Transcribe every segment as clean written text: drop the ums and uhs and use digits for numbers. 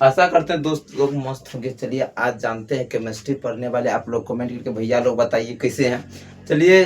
आशा करते हैं दोस्त लोग मस्त होंगे। चलिए आज जानते हैं केमिस्ट्री पढ़ने वाले आप लोग कमेंट करके भैया लोग बताइए कैसे हैं। चलिए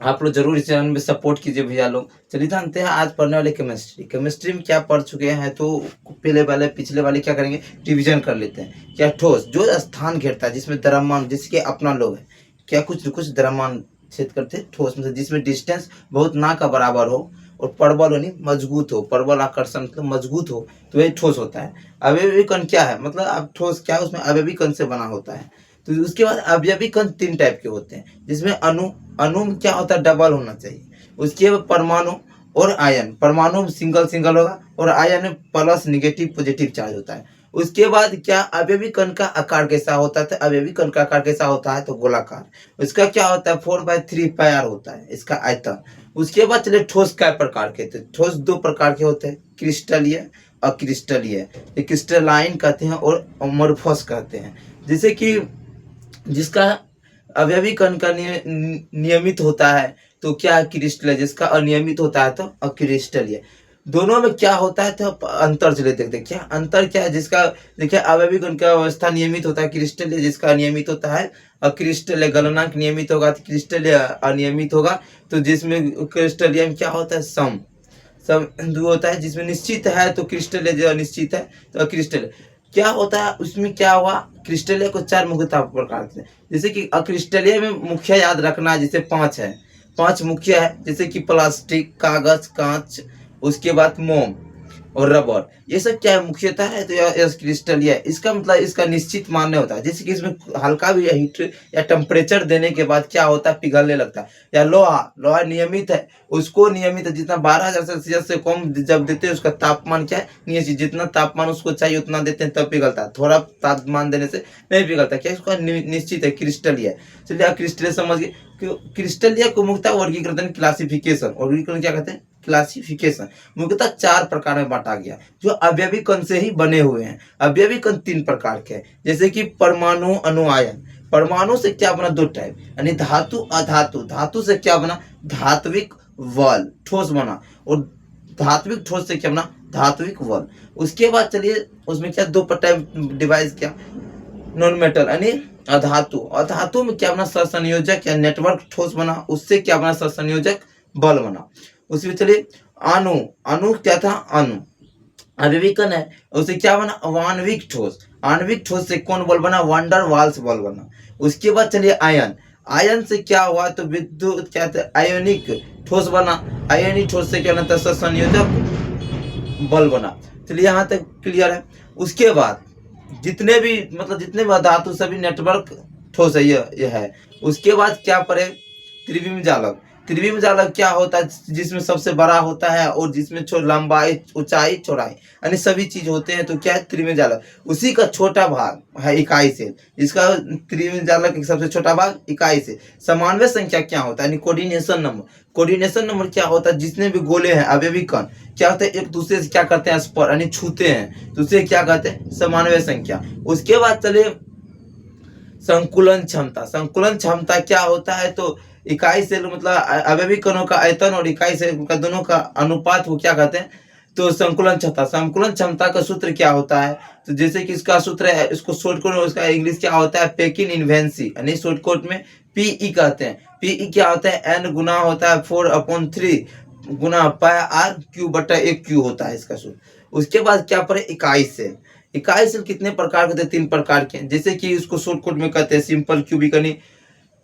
आप लोग जरूर इस चैनल में सपोर्ट कीजिए भैया लोग। चलिए जानते हैं आज पढ़ने वाले केमिस्ट्री में क्या पढ़ चुके हैं। तो पहले वाले पिछले वाले क्या करेंगे, डिवीजन कर लेते हैं। क्या ठोस जो स्थान घेरता है जिसमें द्रव्यमान जिसके अपना लोग है, क्या कुछ कुछ द्रव्यमान छेद करते हैं ठोस मतलब जिसमें डिस्टेंस बहुत ना का बराबर हो और परबल यानी मजबूत हो, परबल आकर्षण मतलब मजबूत हो, तो वही ठोस होता है। अवयवी कण क्या है, मतलब अब ठोस क्या है, उसमें अवयवी कण से बना होता है। तो उसके बाद अवयवी कण 3 टाइप के होते हैं, जिसमें अणु अणु में क्या होता है, डबल होना चाहिए। उसके बाद परमाणु और आयन, परमाणु में सिंगल सिंगल होगा और आयन में प्लस निगेटिव पॉजिटिव चार्ज होता है। उसके बाद क्या अवयवी कण का आकार कैसा होता है, तो अवयवी कण का आकार कैसा होता है, तो गोलाकार। इसका क्या होता है, 4/3 पायर होता है इसका आयतन। उसके बाद चलिए ठोस कै प्रकार के, तो ठोस 2 प्रकार के होते हैं, क्रिस्टलीय अक्रिस्टलीय। ये क्रिस्टलाइन कहते हैं और अमोर्फस कहते हैं। जैसे कि जिसका अवयवी कण का नियमित होता है तो क्या क्रिस्टल, जिसका अनियमित होता है तो अक्रिस्टलीय। दोनों में क्या होता है, तो अंतर चले देखते क्या अंतर क्या है। जिसका देखिए अवयवी कण का अवस्था नियमित होता है क्रिस्टलीय, जिसका अनियमित होता है अक्रिस्टलीय। गलनांक नियमित होगा तो क्रिस्टलीय अनियमित होगा। तो जिसमें क्रिस्टलीय में क्या होता है, सम सम दो होता है। जिसमें निश्चित है तो क्रिस्टलीय, जो अनिश्चित है तो अक्रिस्टलीय। क्या होता है उसमें, क्या हुआ, क्रिस्टलीय को 4 मुख्यतः प्रकार से। जैसे कि अक्रिस्टलीय में मुख्य याद रखना है, जैसे 5 है, 5 मुख्य है। जैसे कि प्लास्टिक, कागज, कांच, उसके बाद मोम और रबर, ये सब क्या है, मुख्यतः है तो यह क्रिस्टलीय है। इसका मतलब इसका निश्चित मान्य होता है। जैसे कि इसमें हल्का भी हीट या टेम्परेचर देने के बाद क्या होता है, पिघलने लगता है। या लोहा, लोहा नियमित है, उसको नियमित है जितना 12,000 सेल्सियस से कम जब देते हैं उसका तापमान क्या है, नियमित। जितना तापमान उसको चाहिए उतना देते हैं तब पिघलता है, थोड़ा तापमान देने से नहीं पिघलता। क्या उसका निश्चित है, क्रिस्टलीय है। चलिए क्रिस्टलीय समझ गए। क्रिस्टलीय को मुख्यतः वर्गीकरण क्लासिफिकेशन, वर्गीकरण क्या कहते हैं, क्लासिफिकेशन। मुख्यतः 4 प्रकार में बांटा गया जो अवयवी कण से ही बने हुए हैं। अवयवी कण 3 प्रकार के हैं, जैसे कि परमाणु, अणु, आयन। परमाणु से क्या बना, 2 टाइप, यानी धातु अधातु। धातु से क्या बना, धात्विक बल ठोस बना, और धात्विक ठोस से क्या बना, धात्विक बल। उसके बाद चलिए उसमें क्या 2 टाइप डिवाइस क्या, नॉन मेटल यानी अधातु। अधातु में क्या बना, सहसंयोजक या नेटवर्क ठोस बना, उससे क्या बना, सहसंयोजक बल बना। उसमें चलिए अणु, अणु क्या था, अणु अवयवी कण है, उसे क्या बना, आणविक ठोस। आणविक ठोस से कौन बल बना, वंडर वाल्स बल बना। उसके बाद चलिए आयन, आयन से क्या हुआ, तो विद्युत क्या था, आयोनिक ठोस बना। आयोनिक ठोस से क्या बनता, सहसंयोजक बल बना। चलिए यहाँ तक क्लियर है। उसके बाद जितने भी मतलब जितने भी धातु सभी नेटवर्क ठोस है, ये है। उसके बाद क्या पढ़े, त्रिविम जालक। त्रिविम जालक क्या होता है, जिसमें सबसे बड़ा होता है और जिसमें लंबाई, ऊंचाई, चौड़ाई यानी सभी चीज होते हैं, तो क्या है, त्रिविम जालक। उसी का छोटा भाग है इकाई से, जिसका त्रिविम जालक एक सबसे छोटा भाग इकाई से। समन्वय संख्या क्या होता है, यानी कोऑर्डिनेशन नंबर। कोऑर्डिनेशन नंबर क्या होता है, जितने भी गोले हैं अवयवी कण क्या होते हैं, एक दूसरे से क्या करते हैं, स्पर्श यानी छूते हैं, तो उसे क्या कहते हैं, समन्वय संख्या। उसके बाद चलिए संकुलन क्षमता। संकुलन क्षमता क्या होता है, तो इकाई से मतलब अवयवी कणों का आयतन और इकाई से का दोनों का अनुपात को क्या कहते हैं, तो संकुलन क्षमता। संकुलन क्षमता का सूत्र क्या होता है, तो जैसे कि इसका सूत्र है, इसको शॉर्टकट में उसका इंग्लिश क्या होता है, पेकिन इन्वेंसी, यानी शॉर्टकट में पीई कहते हैं। पीई क्या होता है, एन गुना होता है 4/3 गुना पाई आर क्यू बटा 1 क्यू होता है इसका सूत्र। उसके बाद क्या पढ़े, इकाई सेल। इकाई सेल कितने प्रकार के होते हैं, 3 प्रकार के, जैसे कि इसको शॉर्टकट में कहते हैं सिंपल क्यूबिक, यानी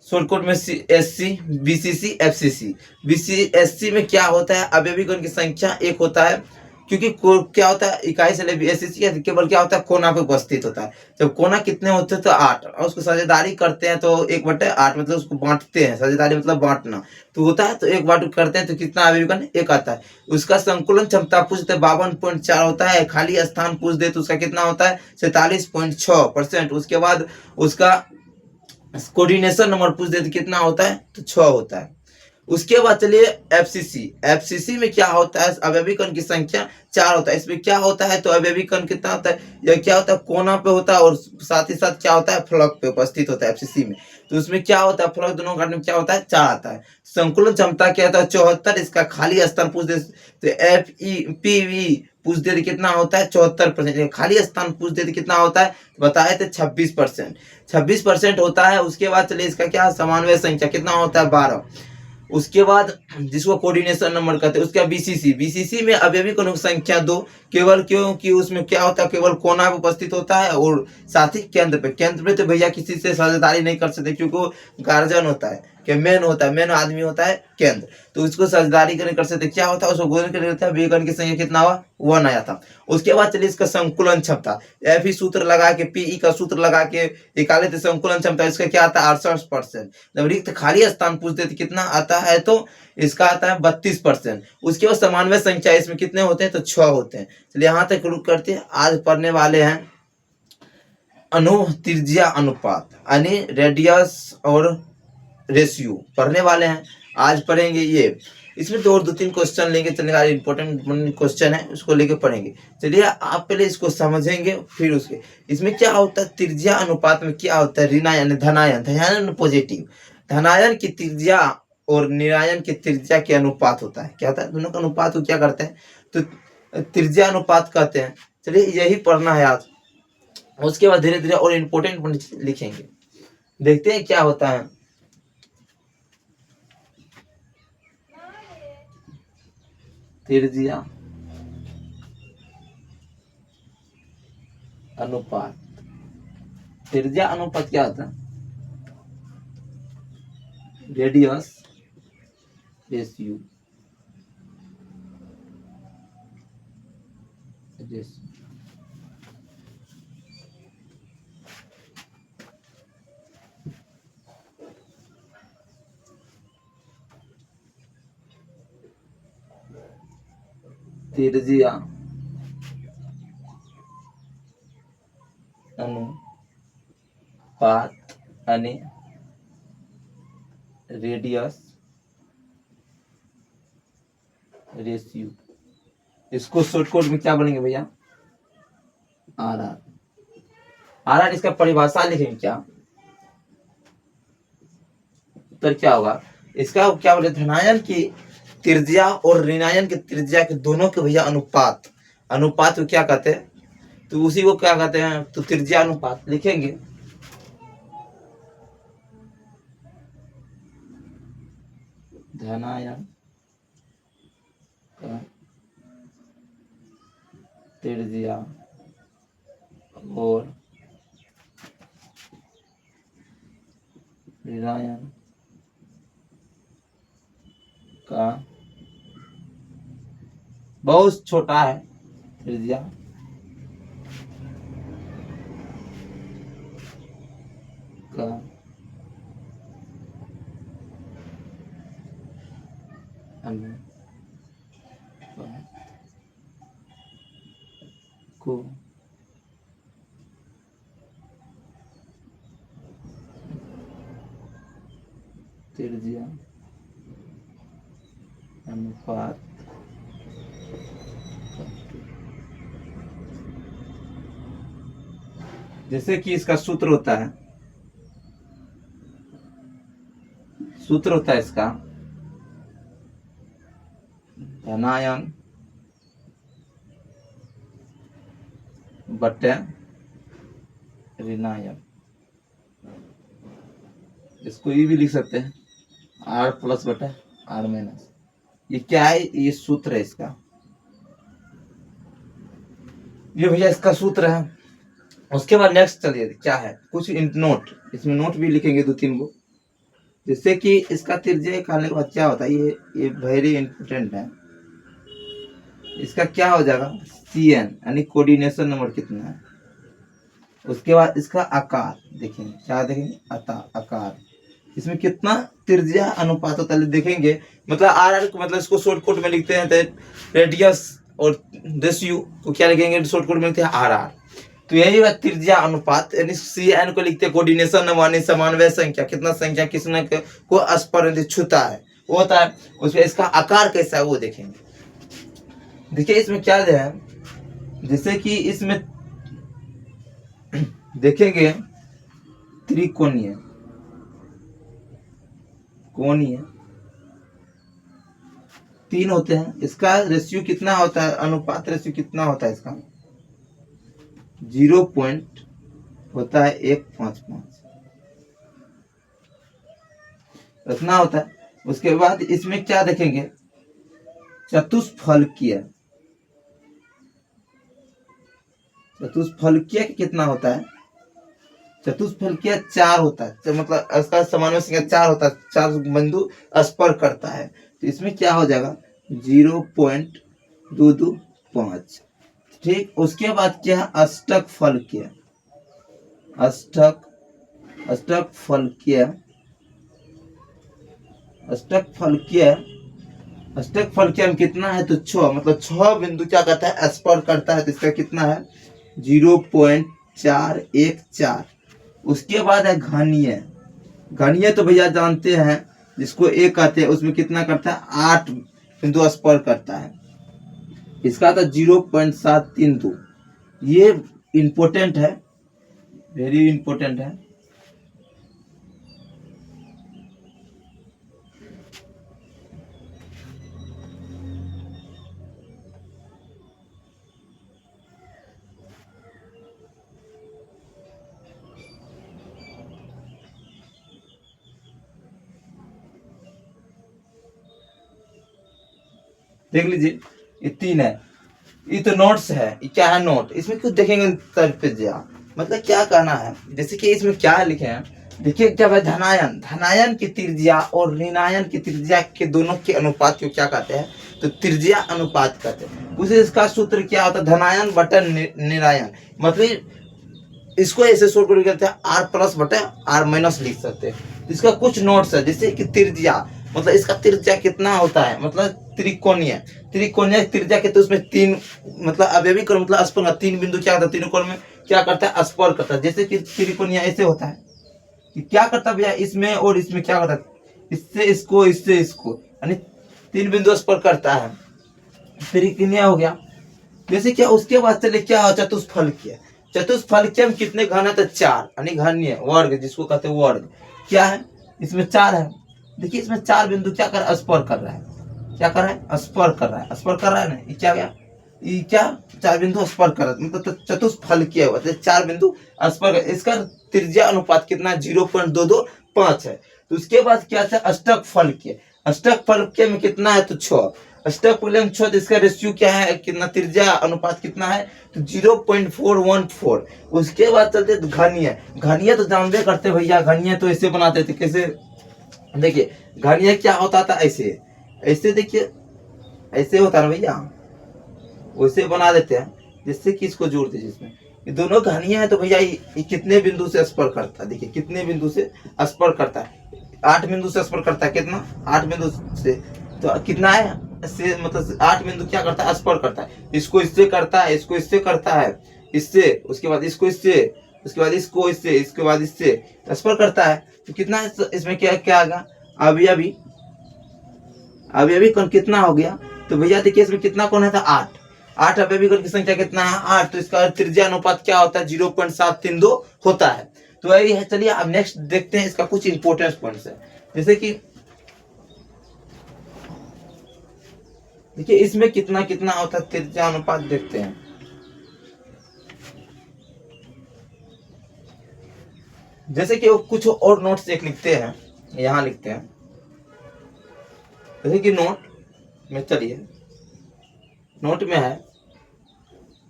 शॉर्टकट में SC, BCC, FCC। BCSC में क्या होता है, अवयवी कण की संख्या 1 होता है, क्योंकि क्या होता है, इकाई से SCC केवल क्या होता है, कोना पे उपस्थित होता है। जब कोना कितने होते हैं, तो 8, और उसको साझेदारी करते हैं तो 1/8 मतलब उसको बांटते हैं, साझेदारी मतलब बांटना तो होता है, तो 1 बांट करते हैं तो कितना अवयवी कण 1 आता है। उसका संकुलन क्षमता पूछते 52.4 होता है, खाली स्थान पूछ दे तो उसका कितना होता है, 47.6%। उसके बाद उसका कोऑर्डिनेशन नंबर पूछ दे तो कितना होता है, तो 6 होता है। उसके बाद चलिए FCC। FCC में क्या होता है, अवयवी कण की संख्या 4 होता है। इसमें क्या होता है, तो अवयवी कण कितना होता है, यह क्या होता है, कोना पे होता है और साथ ही साथ क्या होता है, फलक पे उपस्थित होता है FCC में। तो उसमें क्या होता है, फलक दोनों काटने में क्या होता है, 4 आता है। संकुलन क्षमता क्या होता है, 74। इसका खाली स्थान पूछ दे तो FEPV पूछ देते कितना होता है 74%, खाली स्थान पूछ देते कितना होता है बताए थे 26%, 26% होता है। उसके बाद चलिए इसका क्या समन्वय संख्या कितना होता है 12। उसके बाद जिसको कोऑर्डिनेशन नंबर कहते हैं उसका बीसीसी, बीसीसी में अवयवी क्रमिक संख्या 2, केवल क्योंकि उसमें क्या होता है केवल कोना पे उपस्थित होता है और साथ ही केंद्र पे, केंद्र पे तो भैया किसी से साझेदारी नहीं कर सकते क्योंकि वो गार्जियन होता है कि मेन होता है, मेन आदमी होता है केंद्र, तो उसको साझेदारी नहीं कर सकते। क्या होता है उसको गुणन करके होता है, विकर्ण की संख्या कितना हुआ 1 आया था। उसके बाद चलिए इसका संकुलन क्षमता, एफ ही सूत्र लगा के पीई का सूत्र लगा के निकाले थे संकुलन क्षमता, इसका क्या आता है 68%। जब रिक्त खाली स्थान पूछते थे कितना आता है तो इसका आता है 32%। उसके बाद समन्वय संख्या इसमें कितने होते हैं तो 6 होते हैं। चलिए यहाँ तक रुक करते हैं। आज पढ़ने वाले हैं त्रिज्या अनुपात यानी रेडियस और रेशियो पढ़ने वाले हैं। आज पढ़ेंगे ये, इसमें तो और 2-3 क्वेश्चन लेंगे, चलेगा इंपॉर्टेंट क्वेश्चन है उसको लेके पढ़ेंगे। चलिए आप पहले इसको समझेंगे फिर उसके इसमें क्या होता है त्रिज्या अनुपात में क्या होता है ऋणायन धनायन, धनायन पॉजिटिव, धनायन की त्रिज्या और निरायन की त्रिज्या के अनुपात होता है। क्या होता है दोनों का अनुपात को क्या करते हैं तो त्रिज्या अनुपात कहते हैं। चलिए यही पढ़ना है आज। उसके बाद धीरे धीरे और इम्पोर्टेंट लिखेंगे, देखते हैं क्या होता है। त्रिज्या अनुपात, त्रिज्या अनुपात क्या होता है रेडियस रेशियो, त्रिज्या अनुपात यानी रेडियस रेशियो, इसको शॉर्टकट में क्या बोलेंगे भैया आर आर। आर आर इसका परिभाषा लिखेंगे क्या तो क्या होगा इसका क्या बोले धनायन की त्रिज्या और ऋणायन की त्रिज्या के दोनों के भैया अनुपात, अनुपात को क्या कहते हैं तो उसी को क्या कहते हैं तो त्रिज्या अनुपात लिखेंगे। धनायन का त्रिज्या और ऋणायन का बहुत छोटा है त्रिज्या का को त्रिज्या अनुपात जैसे कि इसका सूत्र होता है, सूत्र होता है इसका धनायन बटे ऋणायन, इसको ये भी लिख सकते हैं आर प्लस बटे आर माइनस। ये क्या है ये सूत्र है इसका, ये भैया इसका सूत्र है। उसके बाद नेक्स्ट चलिए क्या है कुछ नोट, इसमें नोट भी लिखेंगे 2-3 गो, जिससे कि इसका त्रिज्या निकालने के बाद क्या होता है ये वेरी इंपॉर्टेंट है। इसका क्या हो जाएगा CN यानी कोऑर्डिनेशन नंबर कितना है। उसके बाद इसका आकार देखेंगे, क्या देखेंगे आकार, इसमें कितना त्रिज्या अनुपात होता है देखेंगे। मतलब आर आर मतलब इसको शॉर्टकट में लिखते हैं तो रेडियस और रेशियो को क्या लिखेंगे शॉर्टकट में लिखते हैं आर आर। तो यही बात त्रिज्या अनुपात यानी CN को लिखते हैं कोऑर्डिनेशन नंबर समन्वय संख्या, कितना संख्या किसने को स्पर्श छूता है वो होता है। उसमें इसका आकार कैसा है वो देखेंगे। देखिए इसमें क्या है जैसे कि इसमें देखेंगे त्रिकोणीय कोणीय 3 होते हैं। इसका रेशियो कितना होता है, अनुपात रेशियो कितना होता है इसका, 0 पॉइंट होता है 155, इतना होता है। उसके बाद इसमें क्या देखेंगे, चतुष्फलकीय, चतुष्फलकीय कितना होता है, चतुष्फलकीय 4 होता है, मतलब इसका समानुपाती संख्या 4 होता है, 4 बिंदु स्पर्श करता है। तो इसमें क्या हो जाएगा 0.225। ठीक, उसके बाद क्या है, अष्टक फलकीय, अष्टक फलकीय, अष्टक फलकीय में कितना है, तो 6, मतलब 6 बिंदु क्या करता है, स्पर्श करता है। तो इसका कितना है 0.414। उसके बाद है घनीय, घनीय तो भैया जानते हैं, जिसको एक कहते हैं, उसमें कितना करता है, 8 बिंदु स्पर्श करता है। इसका था 0.732। ये इंपॉर्टेंट है, वेरी इंपॉर्टेंट है। देख लीजिए, ये 3 है, ये तो नोट्स है, ये क्या है, नोट। इसमें कुछ देखेंगे त्रिज्या, मतलब क्या कहना है, जैसे कि इसमें क्या लिखे हैं, देखिए क्या है, धनायन, धनायन की त्रिज्या और ऋणायन की त्रिज्या के दोनों के अनुपात को क्या कहते हैं, तो त्रिज्या अनुपात कहते हैं। उसे इसका सूत्र क्या होता है, धनायन बटा ऋणायन, मतलब इसको ऐसे सूत्र करते हैं, r प्लस बटे r माइनस लिख सकते हैं। इसका कुछ नोट्स है, जैसे कि त्रिज्या, मतलब इसका त्रिज्या कितना होता है, मतलब त्रिकोणीय, त्रिकोणीय त्रिज्या के, तो उसमें 3 मतलब अवयवी कोण, मतलब स्पर्श, 3 बिंदु क्या होता है, तीनों कोण में क्या करता है, स्पर्श करता है। जैसे कि त्रिकोणीय ऐसे होता है कि क्या करता है भैया, इसमें और इसमें क्या होता है, इससे इसको, इससे इसको, यानी 3 बिंदु स्पर्श करता है, त्रिकोणीय हो गया। जैसे क्या, उसके बाद चले क्या, चतुष्फलकीय, चतुष्फलकीय में कितने घन है, तो 4, यानी घनीय वर्ग, जिसको कहते हैं वर्ग, क्या है, इसमें 4 है। देखिए इसमें 4 बिंदु क्या कर रहा है, स्पर्श कर रहा है, क्या कर रहा है, स्पर्श कर रहा है, स्पर्श कर रहा है ना, ये क्या गया, ये क्या 4 बिंदु स्पर्श कर रहा है, मतलब चतुष्फलकीय हुआ, 4 बिंदु स्पर्श। इसका त्रिज्या अनुपात कितना, 0.225 है। तो उसके बाद क्या था, अष्टक फलकीय, अष्टक फलकीय में कितना है, तो 6, अष्टक फलकीय में 6, इसका रेशियो क्या है, कितना, त्रिज्या अनुपात कितना है, तो 0.414। उसके बाद चलते घनीय, घनीय तो जानते करते भैया, घनीय तो ऐसे बनाते थे, कैसे, देखिए घनीय क्या होता था, ऐसे ऐसे, देखिए ऐसे होता है ना भैया, वैसे बना देते हैं, जिससे कि इसको जोड़ दीजिए। इसमें ये दोनों घनीय है, तो भैया ये कितने बिंदु से स्पर्श करता है, देखिए कितने बिंदु से स्पर्श करता है, 8 बिंदु से स्पर्श करता है, कितना, 8 बिंदु से, तो कितना है, से मतलब 8 बिंदु क्या करता है, स्पर्श करता है। इसको इससे करता है, इसको इससे करता है, इससे, उसके बाद इसको इससे, उसके बाद इसको इससे, इसके बाद इससे स्पर्श करता है। तो कितना इसमें क्या क्या आएगा, अवयवी कोण कितना हो गया, तो भैया देखिए इसमें कितना कोण है, था 8, 8 अवयवी कोण की संख्या कितना है, 8, तो इसका त्रिज्या अनुपात क्या होता है, 0.732 होता है। तो यही है। चलिए अब नेक्स्ट देखते हैं, इसका कुछ इंपॉर्टेंट पॉइंट्स है, जैसे कि देखिए इसमें कितना कितना होता है, त्रिज्या अनुपात देखते हैं। जैसे कि वो कुछ और नोट्स एक लिखते हैं, यहाँ लिखते हैं, जैसे कि नोट में, चलिए नोट में है,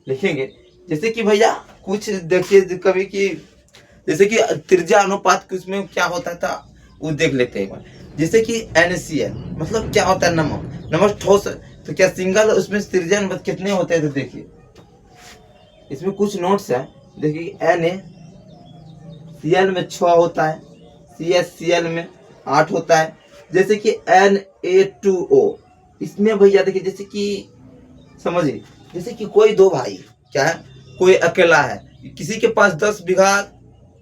लिखेंगे, जैसे कि भैया कुछ देखिए कभी कि, जैसे कि त्रिज्या अनुपात उसमें क्या होता था, वो देख लेते हैं एक बार। जैसे कि NaCl, मतलब क्या होता है, नमक, नमक ठोस है, तो क्या सिंगल, उसमें त्रिज्या अनुपात कितने होते हैं, तो देखिए इसमें कुछ नोट्स है। देखिए NaCl में 6 होता है, CaCl में 8 होता है। जैसे कि Na2O, इसमें भैया देखिए, जैसे कि समझिए, जैसे कि कोई 2 भाई, क्या है, कोई अकेला है, किसी के पास 10 बीघा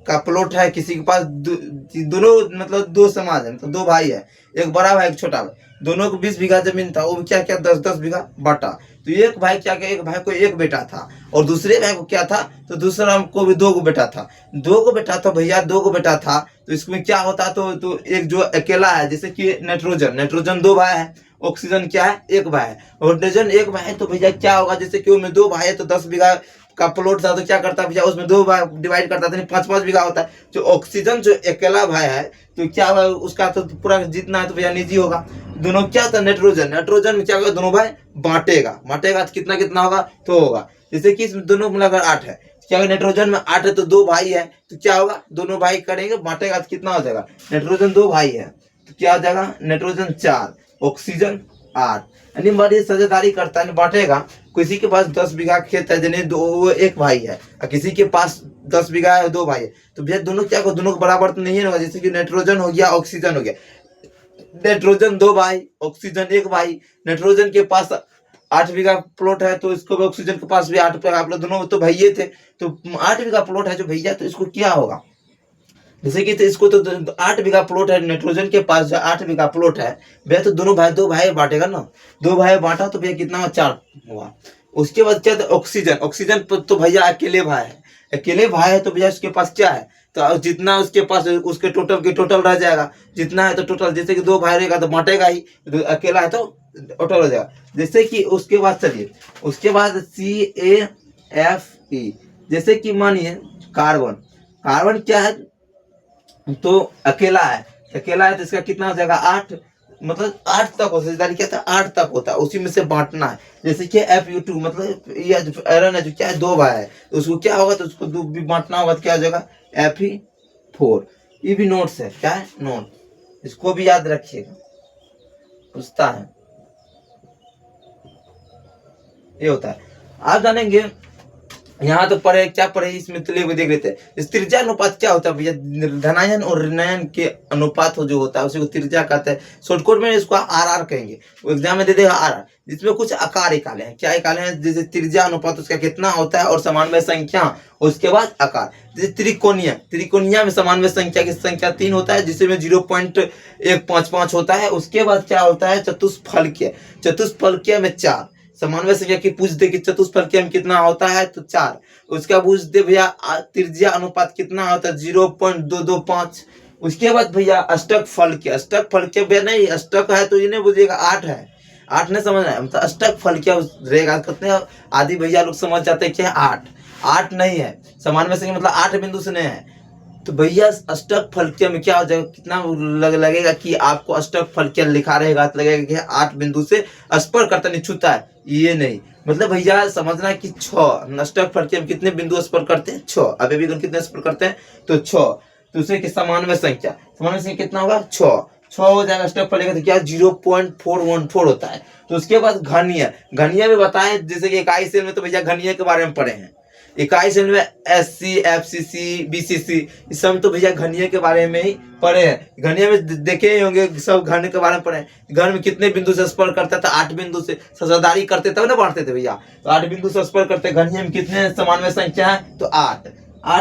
का प्लॉट है, किसी के पास दोनों मतलब 2 समाज है, मतलब 2 भाई है, एक बड़ा भाई एक छोटा भाई, दोनों को 20 बीघा जमीन था, वो क्या क्या 10-10 बीघा बांटा। तो एक भाई क्या क्या, एक भाई को 1 बेटा था, और दूसरे भाई को क्या था, तो दूसरा को भी 2 बेटा था, 2 बेटा था भैया, 2 बेटा था। तो इसमें क्या होता, तो एक जो अकेला है, जैसे कि नाइट्रोजन 2 भाई है, ऑक्सीजन क्या है, 1 भाई है। हाइड्रोजन 1 भाई है तो भैया क्या होगा, जैसे कि उसमें 2 भाई है तो 10 बीघा का प्लॉट था तो क्या करता है भैया, उसमें 2 भाई डिवाइड करता था, 5-5 बीघा होता है। जो ऑक्सीजन जो अकेला भाई है तो क्या होगा, उसका तो पूरा जितना है तो भैया निजी होगा। दोनों क्या होता है, नाइट्रोजन, नाइट्रोजन में क्या होगा, दोनों भाई बांटेगा, बांटेगा तो कितना कितना होगा तो होगा। जैसे कि इसमें दोनों मिलाकर 8 है, क्या होगा, नाइट्रोजन में 8 है तो 2 भाई है तो क्या होगा, दोनों भाई करेंगे बांटेगा तो कितना हो जाएगा, नाइट्रोजन 2 भाई है तो क्या हो जाएगा, नाइट्रोजन 4, ऑक्सीजन 8। यानी बड़ी साझेदारी करता है, बांटेगा। किसी के पास 10 बीघा खेत है, जिन्हें 1 भाई है, और किसी के पास 10 बीघा है 2 भाई है, तो भैया दोनों क्या को, दोनों को बराबर तो नहीं है ना। जैसे कि नाइट्रोजन हो गया, ऑक्सीजन हो गया, नाइट्रोजन 2 भाई, ऑक्सीजन 1 भाई। नाइट्रोजन के पास 8 बीघा प्लॉट है तो इसको भी, ऑक्सीजन के पास भी 8 बीघा, आप लोग दोनों तो भैये थे तो 8 बीघा प्लॉट है जो भैया, तो इसको क्या होगा, जैसे कि तो इसको तो 8 बीघा प्लॉट है, नाइट्रोजन के पास जो 8 बीघा प्लॉट है भैया, तो दोनों भाई 2 भाई बांटेगा ना, 2 भाई बांटा तो भैया कितना हुआ, 4 हुआ। उसके बाद क्या था, ऑक्सीजन, ऑक्सीजन तो भैया अकेले भाई है, अकेले भाई है तो भैया उसके पास क्या है, तो जितना उसके पास उसके टोटल के टोटल रह जाएगा, जितना है तो टोटल, जैसे कि 2 भाई रहेगा तो बांटेगा ही, तो अकेला है तो टोटल हो जाएगा। जैसे कि उसके बाद चलिए, उसके बाद CaFe, जैसे कि मानिए कार्बन, कार्बन क्या है तो अकेला है, अकेला है तो इसका कितना हो जाएगा, 8, मतलब 8 तक हो, साझेदारी क्या था, 8 तक होता है, उसी में से बांटना है। जैसे कि Fu2, मतलब ये जो आयरन है जो क्या है, 2 भाई है तो उसको क्या होगा, तो उसको 2 भी बांटना होगा तो क्या हो जाएगा, Fe4। ये भी नोट्स है, क्या है, नोट, इसको भी याद रखिएगा, पूछता है, ये होता है। आप जानेंगे यहाँ तो पढ़े, क्या पढ़े इसमें, तो देख लेते हैं। इस त्रिज्या अनुपात क्या होता है भैया, धनायन और ऋणायन के अनुपात जो होता है उसी को त्रिज्या कहते हैं। शॉर्टकट में इसको RR कहेंगे, वो एग्जाम में दे देगा RR, जिसमें कुछ आकार निकाले हैं, क्या निकाले हैं, जैसे त्रिज्या अनुपात उसका कितना होता है, और समन्वय संख्या, उसके बाद आकार। जैसे त्रिकोणीय, त्रिकोणीय में समन्वय संख्या की संख्या 3 होता है, जिसमें 0.155 होता है। उसके बाद क्या होता है, चतुष्फलकीय, चतुष्फलकीय में 4, समन्वय संख्या की पूछ दे कि चतुष्फलकीय में कितना होता है तो 4। उसका पूछ दे भैया त्रिज्या अनुपात कितना होता है, 0.225। उसके बाद भैया अष्टक फलकीय, अष्टक फलकीय भैया नहीं, अष्टक है तो ये नहीं बुझिएगा, 8 है, 8 नहीं समझना है, मतलब अष्टक फलकीय रहेगा, कितने आदि भैया लोग समझ जाते हैं क्या, 8, 8 नहीं है, समन्वय संख्या मतलब 8 बिंदु से नहीं है। तो भैया अष्टक फलकीय में क्या हो जाएगा, कितना लगेगा कि आपको अष्टक फलकीय लिखा रहेगा तो लगेगा कि 8 बिंदु से स्पर्श करता नहीं, छूता है, ये नहीं, मतलब भैया समझना है कि 6 अष्टक फलकीय में कितने बिंदु स्पर्श करते हैं, 6। अभी भी कितने स्पर्श करते हैं तो 6। तो उसे कि समन्वय संख्या, समन्वय संख्या कितना होगा, 6 हो जाएगा। अष्टक फलकीय तो क्या 0.414 होता है। तो उसके बाद घनीय, घनीय में बताएं, जैसे कि इकाई सेल में तो भैया घनीय के बारे में पढ़े हैं, इकाई सेल में SC, FCC, BCC, इस सब तो भैया घनीय के बारे में ही पढ़े हैं। घनीय में देखे ही होंगे, सब घन के बारे में पढ़े हैं। घन में कितने बिंदु से स्पर्श करता था, 8 बिंदु से, साझेदारी करते तब ना बांटते थे भैया, तो 8 बिंदु से स्पर्श करते। घनीय में कितने समन्वय संख्या है तो 8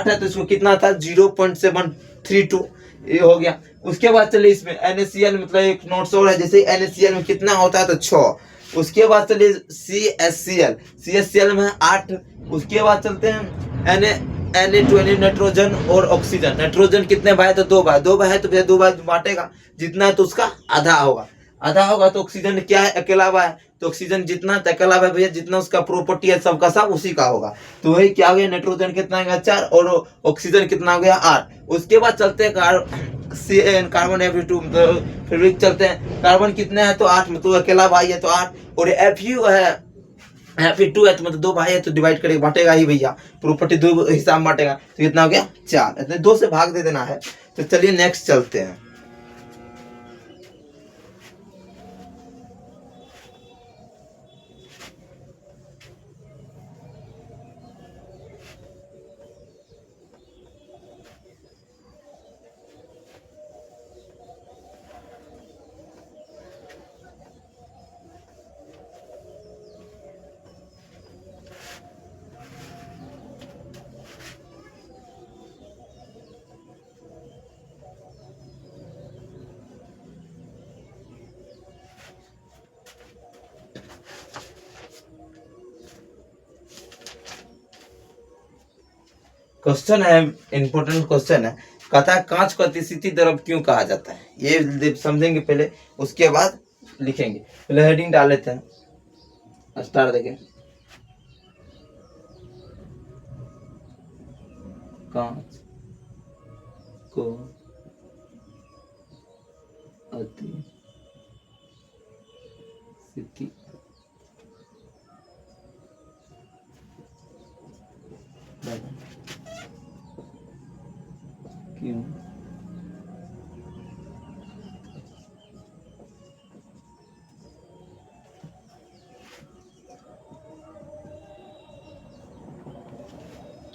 है, तो इसको कितना था 0.732, ये हो गया। उसके बाद चलिए इसमें NaCl, मतलब एक नोट्स और है, जैसे NaCl में कितना होता है तो 6। उसके बाद चलिए CHCl, CHCl में 8। उसके बाद चलते हैं Na2, नाइट्रोजन और ऑक्सीजन। नाइट्रोजन कितने भाई तो 2 भाई, 2 भाई है तो भैया 2 भाई बांटेगा, जितना है तो उसका आधा होगा, आधा होगा। तो ऑक्सीजन क्या है, अकेला भाई, तो ऑक्सीजन जितना अकेला भाई भैया, जितना उसका प्रॉपर्टी है सबका सब उसी का होगा। तो वही क्या हो गया, नाइट्रोजन कितना हो गया 4 और ऑक्सीजन कितना हो गया 8। उसके बाद चलते हैं कार्बन Fe2, मतलब फिर भी चलते हैं, कार्बन कितने हैं तो 8, मतलब अकेला भाई है तो 8, और Fu है, Fe2 है तो मतलब 2 भाई है तो डिवाइड करके बांटेगा ही भैया, प्रॉपर्टी 2 हिस्सा में बांटेगा, तो कितना हो गया 4, इतने 2 से भाग दे देना है। तो चलिए नेक्स्ट चलते हैं। क्वेश्चन है, इंपॉर्टेंट क्वेश्चन है, कहता है कांच को अतिशीतल द्रव क्यों कहा जाता है, ये समझेंगे पहले, उसके बाद लिखेंगे। पहले हेडिंग डाल लेते हैं, स्टार देखें, कांच को अति स्थिति क्यों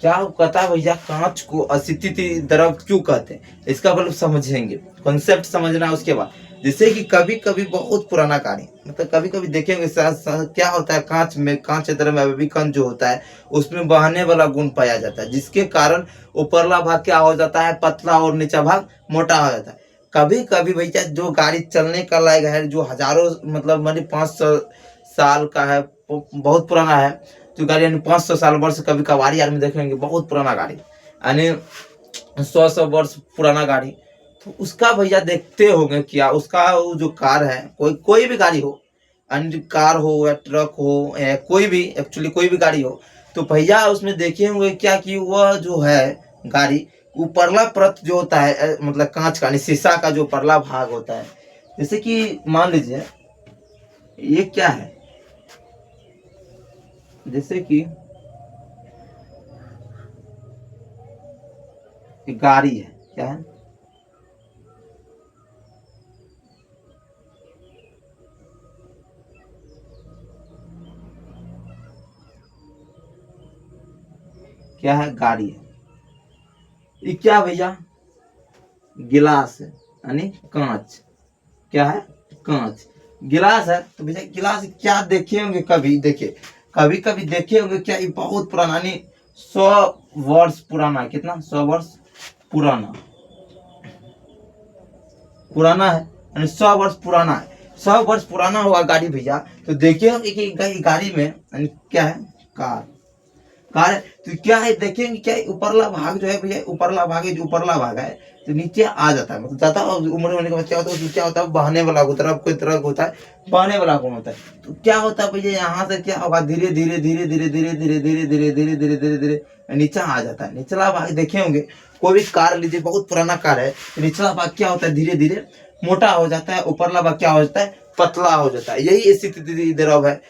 क्या कहता है भैया, कांच को अस्थिति द्रव क्यों कहते हैं, इसका मतलब समझेंगे, कॉन्सेप्ट समझना है। उसके बाद जैसे कि कभी कभी बहुत पुराना कार्य, मतलब कभी कभी देखेंगे क्या होता है, कांच में, कांच द्रव में अभिकण जो होता है उसमें बहने वाला गुण पाया जाता है, जिसके कारण ऊपरला भाग क्या हो जाता है, पतला, और नीचा भाग मोटा हो जाता है। कभी कभी भैया जो गाड़ी चलने का लायक है, जो हजारों मतलब मानी 500 साल का है, बहुत पुराना है, जो गाड़ी यानी 500 साल वर्ष, कभी कभारी यार में देखेंगे बहुत पुराना गाड़ी, यानी 100 वर्ष पुराना गाड़ी, तो उसका भैया देखते होंगे क्या, उसका वो जो कार है, कोई कोई भी गाड़ी हो, अन्य कार हो या ट्रक हो या कोई भी, एक्चुअली कोई भी गाड़ी हो, तो भैया उसमें देखे होंगे क्या कि वह जो है गाड़ी, ऊपरला परत जो होता है, मतलब कांच का, शीशा का जो परला भाग होता है, जैसे कि मान लीजिए ये क्या है, जैसे कि गाड़ी है, क्या है, क्या है, गाड़ी है। ये क्या भैया, गिलास है, यानी कांच, क्या है, कांच, गिलास है। तो भैया गिलास क्या देखे होंगे, कभी देखे, कभी कभी देखे होंगे क्या, ये बहुत पुराना, यानी 100 वर्ष पुराना है, कितना, 100 वर्ष पुराना, पुराना है, यानी 100 वर्ष पुराना है, 100 वर्ष पुराना होगा गाड़ी भैया। तो देखिए होंगे कि गाड़ी में यानी क्या है, कार, कार है। तो क्या है, देखेंगे क्या, ऊपरला भाग जो है भैया, ऊपरला भाग है, जो ऊपरला भाग है तो नीचे आ जाता है, मतलब ज्यादा उम्र होने के बाद क्या होता है, उसमें क्या होता है, बहने वाला तरफ कोई तरह होता है, बहने वाला गुण होता है। तो क्या होता है भैया, यहाँ से क्या होगा, धीरे धीरे धीरे धीरे धीरे धीरे धीरे धीरे धीरे धीरे धीरे धीरे नीचा आ जाता है। निचला भाग देखे होंगे, कोई भी कार लीजिए, बहुत पुराना कार है, तो निचला भाग क्या होता है, धीरे धीरे मोटा हो जाता है, ऊपरला भाग क्या हो जाता है, पतला हो जाता है। यही स्थिति द्रव है।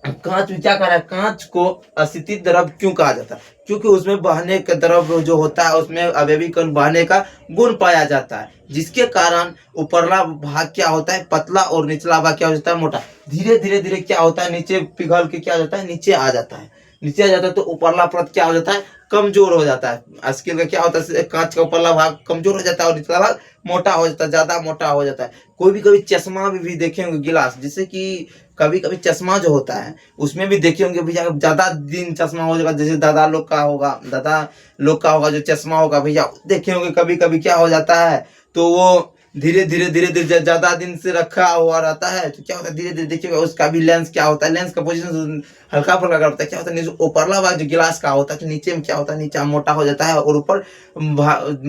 कांच में क्या कह रहा है, कांच को अस्थिति द्रव क्यों कहा जाता है, क्योंकि उसमें बहने का द्रव जो होता है, उसमें अवयवीकरण बहने का गुण पाया जाता है, जिसके कारण ऊपरला भाग क्या होता है, पतला, और निचला भाग क्या हो जाता है, मोटा। धीरे धीरे धीरे क्या होता है, नीचे पिघल के क्या हो जाता है, नीचे आ जाता है, नीचे आ जाता है। तो ऊपरला परत क्या हो जाता है, कमजोर हो जाता है। स्केल का क्या होता है, कांच का ऊपरला भाग कमजोर हो जाता है और निचला भाग मोटा हो जाता है, ज्यादा मोटा हो जाता है। कोई भी कभी चश्मा भी देखे होंगे, गिलास, जैसे कि कभी कभी चश्मा जो होता है उसमें भी देखे होंगे भैया, ज्यादा दिन चश्मा हो जाएगा, जैसे दादा लोग का होगा, दादा लोग का होगा जो चश्मा होगा भैया, देखे होंगे कभी कभी क्या हो जाता है, तो वो धीरे धीरे धीरे धीरे ज्यादा दिन से रखा हुआ रहता है, तो क्या होता है, धीरे धीरे देखिएगा उसका भी लेंस क्या होता है, लेंस का पोजीशन हल्का फुल्का करता है, क्या होता है, ऊपरला भाग जो गिलास का होता है, तो नीचे में क्या होता है, नीचे मोटा हो जाता है और ऊपर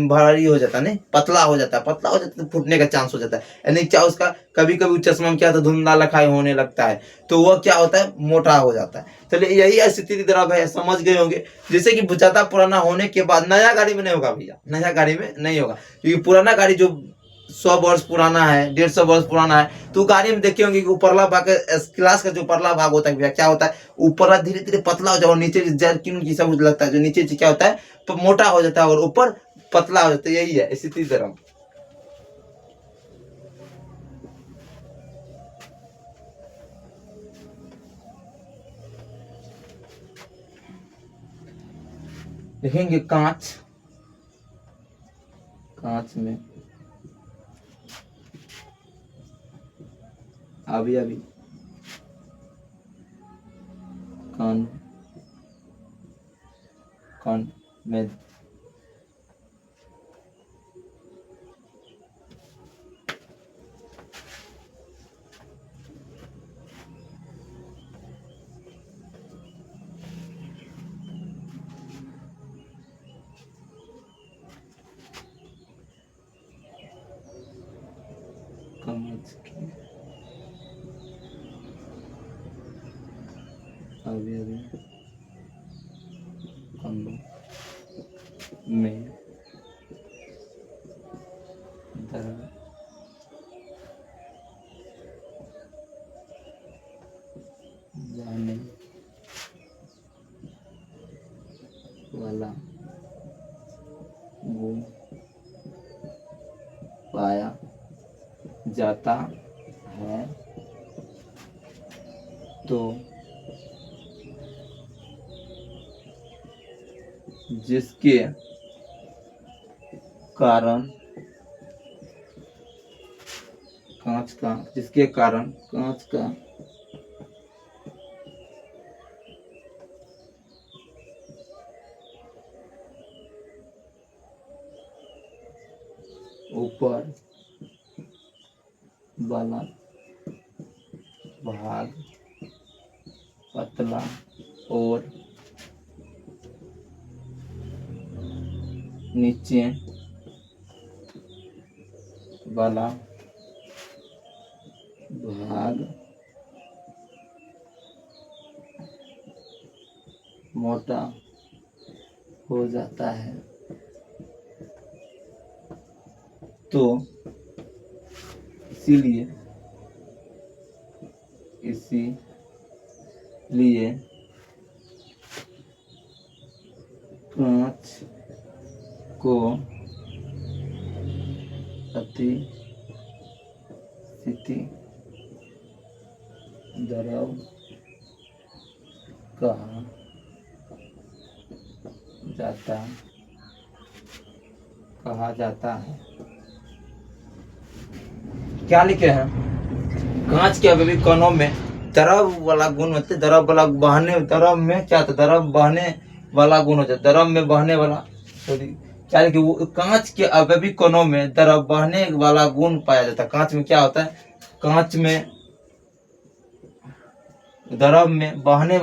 भारी हो जाता है, नहीं, पतला हो जाता है, पतला हो जाता है तो फूटने का चांस हो जाता है, यानी क्या उसका कभी कभी चश्मा में क्या होता है, धुंधला लखाई होने लगता है, तो वह क्या होता है, मोटा हो जाता है। चलिए यही स्थिति द्रव है, समझ गए होंगे। जैसे कि ज्यादा पुराना होने के बाद नया गाड़ी में नहीं होगा भैया, नया गाड़ी में नहीं होगा, क्योंकि पुराना गाड़ी जो 100 वर्ष पुराना है, 150 वर्ष पुराना है, तो गाड़ी में देखे होंगे कि ऊपरला भाग, क्लास का जो ऊपरला भाग होता है भैया, क्या होता है, ऊपरला धीरे धीरे पतला हो जाए और नीचे जर्किन की सब लगता है, जो नीचे क्या होता है, तो मोटा हो जाता है और ऊपर पतला हो जाता है। यही है स्थिति द्रव। देखेंगे कांच, कांच में अभी अभी कान, कान में कांच की अवयवी कणों में द्रव बहने वाला गुण पाया जाता है तो जिसके कारण कांच का ऊपर वाला भाग पतला और नीचे वाला भाग मोटा हो जाता है तो इसीलिए कांच को अतिस्थिति द्रव कहा जाता है। क्या लिखे हैं? कांच के अवयवी कणों में द्रव वाला गुण होते, द्रव वाला बहने, द्रव में क्या होता है? द्रव बहने वाला गुण होता है, द्रव में बहने वाला, सॉरी क्या लिखे? वो कांच के अवयवी कणों में द्रव बहने वाला गुण पाया जाता है। कांच में क्या होता है? कांच में द्रव में बहने,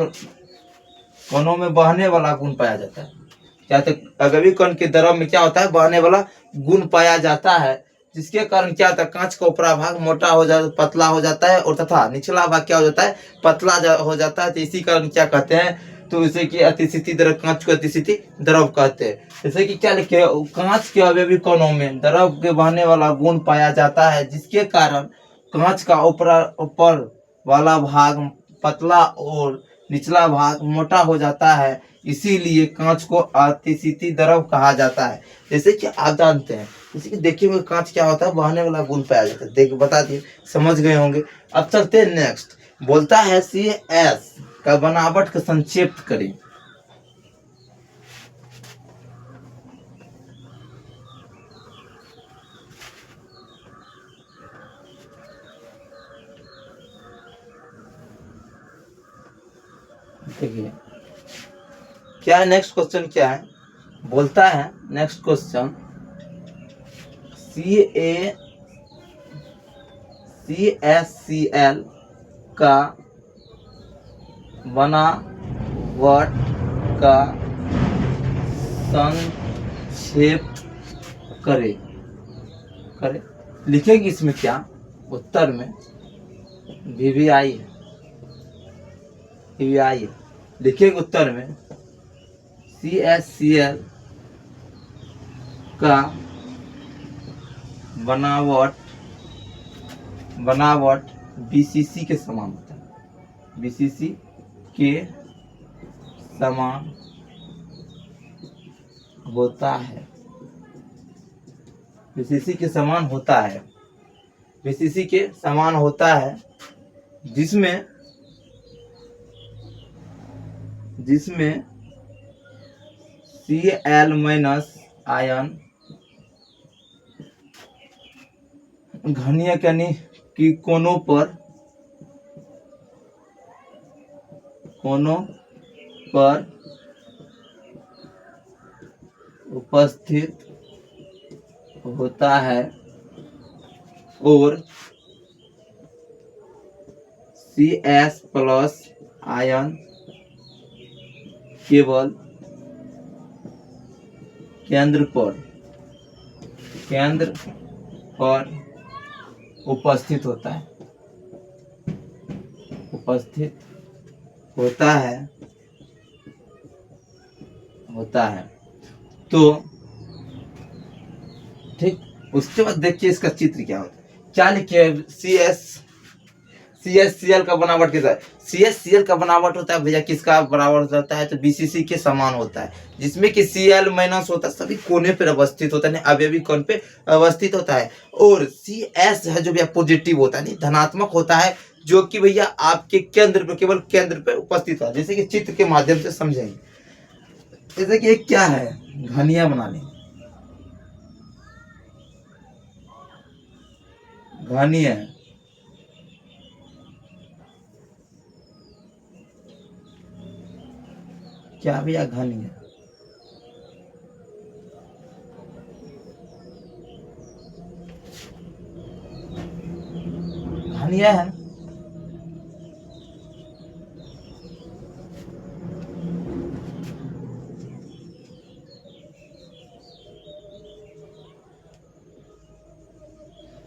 कणों में बहने वाला गुण पाया जाता है। क्या तो अवयवी कण के द्रव में क्या होता है? बहने वाला गुण पाया जाता है, जिसके कारण क्या होता है? कांच का ऊपरा भाग मोटा हो जाता, पतला हो जाता है, और तथा निचला भाग क्या हो जाता है? पतला हो जाता है। तो इसी कारण क्या कहते हैं? तो इसे कि अतिस्थिति द्रव, कांच को अतिस्थिति द्रव कहते हैं। जैसे कि क्या लिखे? कांच के अवयवी कणों में द्रव के बहने वाला गुण पाया जाता है, जिसके कारण कांच का ऊपर वाला भाग पतला और निचला भाग मोटा हो जाता है, इसीलिए कांच को अतिस्थिति द्रव कहा जाता है। जैसे कि आप जानते हैं, जैसे कि देखिए हुए कांच क्या होता है? बहने वाला गुण पाया जाता है। देख बता दिए, समझ गए होंगे। अब चलते हैं नेक्स्ट। बोलता है CS का बनावट का संक्षिप्त करें। देखिए क्या है नेक्स्ट क्वेश्चन, क्या है? बोलता है नेक्स्ट क्वेश्चन, CaCl का बनावट का संक्षेप करे। लिखेंगे इसमें क्या? उत्तर में VVI है, लिखेंगे उत्तर में CaCl का बनावट BCC के समान होता है, BCC के समान होता है, BCC के समान होता है, BCC के समान होता है, जिसमें Cl माइनस आयन घनीय यानी कि कोनों पर उपस्थित होता है और CS प्लस आयन केवल केंद्र पर उपस्थित होता है, होता है तो ठीक, उसके बाद देखिए इसका चित्र क्या होता है, क्या लिखे CSCl का बनावट कैसा है। CSCl का बनावट होता है भैया किसका बराबर होता है, तो BCC के समान होता है, जिसमें कि Cl माइनस होता है सभी कोने पर अवस्थित होता है, अवयवी कोण पे अवस्थित होता है। और CS है जो भैया पॉजिटिव होता है, नहीं धनात्मक होता है, जो कि भैया आपके केंद्र पे, केवल केंद्र पे उपस्थित है। जैसे कि चित्र के माध्यम से समझेंगे, जैसे कि क्या है, घनिया बना लें, घनिया क्या भैया, घनिया घनिया है।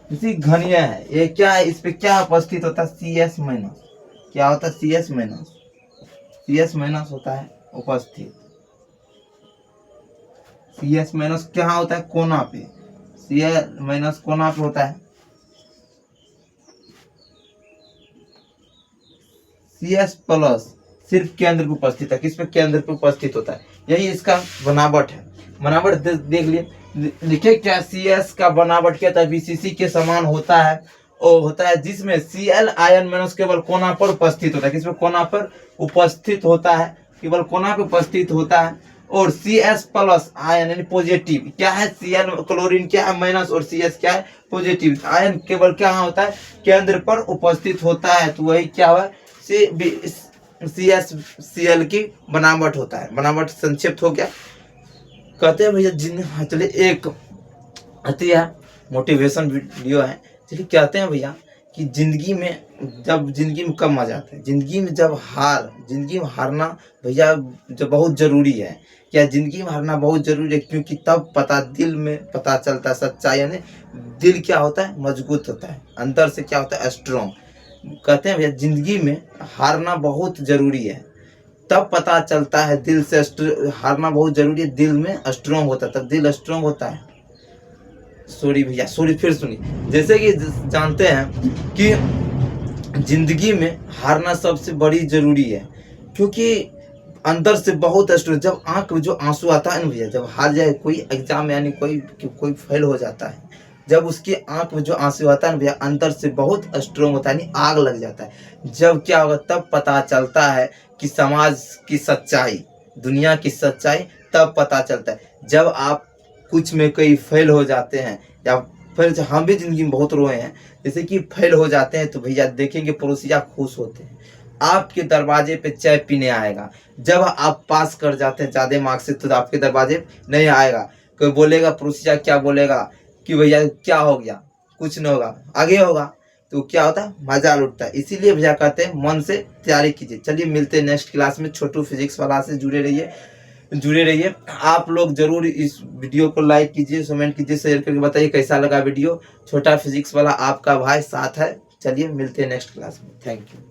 इसी घनिया है, ये क्या है, इस पे क्या उपस्थित होता है, CS माइनस, क्या होता है, CS माइनस होता है उपस्थित। CS माइनस क्या होता है, कोना पे, CS माइनस कोना पे होता है। CS प्लस सिर्फ केंद्र पे उपस्थित है, किस पे, केंद्र पे उपस्थित होता है, यही इसका बनावट है। बनावट देख लिए, लिखे क्या, CS का बनावट क्या था, BCC के समान होता है, और होता है जिसमें Cl आयन माइनस केवल कोना पर उपस्थित होता है, किसमें, कोना पर उपस्थित होता है, केवल कोना पर उपस्थित होता है। और CS प्लस आयन यानी पॉजिटिव क्या है, Cl क्लोरीन क्या है माइनस, और CS क्या है पॉजिटिव, आयन केवल क्या होता है, केंद्र पर उपस्थित होता है, तो वही क्या हुआ, CSCl की बनावट होता है। बनावट संक्षिप्त हो गया। कहते हैं भैया चलिए एक आती है मोटिवेशन वीडियो है, चलिए कहते हैं भैया कि जिंदगी में कब मजा आता है, जिंदगी में हारना भैया जो बहुत जरूरी है। क्या जिंदगी में हारना बहुत जरूरी है, क्योंकि तब दिल में पता चलता है सच्चाई, यानी दिल क्या होता है, मजबूत होता है, अंदर से क्या होता है, स्ट्रॉन्ग। कहते हैं भैया जिंदगी में हारना बहुत जरूरी है, तब पता चलता है दिल से, हारना बहुत जरूरी है, दिल में स्ट्रॉन्ग होता है, तब दिल स्ट्रॉन्ग होता है। सॉरी भैया, सॉरी, फिर सुनिए। जैसे कि जानते हैं कि जिंदगी में हारना सबसे बड़ी जरूरी है, क्योंकि अंदर से बहुत स्ट्रॉन्ग, जब आंख में जो आंसू आता है ना भैया, जब हार जाए कोई एग्जाम, यानी कोई फेल हो जाता है, जब उसकी आंख में जो आंसू आता है ना भैया, अंदर से बहुत स्ट्रॉन्ग होता है, यानी आग लग जाता है। जब क्या होगा, तब पता चलता है कि समाज की सच्चाई, दुनिया की सच्चाई, तब पता चलता है। जब आप कुछ में कई फेल हो जाते हैं, या फिर हम भी जिंदगी में बहुत रोए हैं, जैसे कि फेल हो जाते हैं, तो भैया देखेंगे पड़ोसिया खुश होते हैं, आपके दरवाजे पे चाय पीने आएगा। जब आप पास कर जाते हैं ज्यादा मार्क्स से, तो आपके दरवाजे नहीं आएगा, कोई बोलेगा, पड़ोसिया क्या बोलेगा कि भैया क्या हो गया, कुछ नहीं होगा, आगे होगा, तो क्या होता है, मजा लुटता है। इसीलिए भैया कहते हैं मन से तैयारी कीजिए। चलिए मिलते हैं नेक्स्ट क्लास में, छोटू फिजिक्स वाला से जुड़े रहिए। आप लोग जरूर इस वीडियो को लाइक कीजिए, कमेंट कीजिए, शेयर करके बताइए कैसा लगा वीडियो। छोटा फिजिक्स वाला आपका भाई साथ है। चलिए मिलते हैं नेक्स्ट क्लास में, थैंक यू।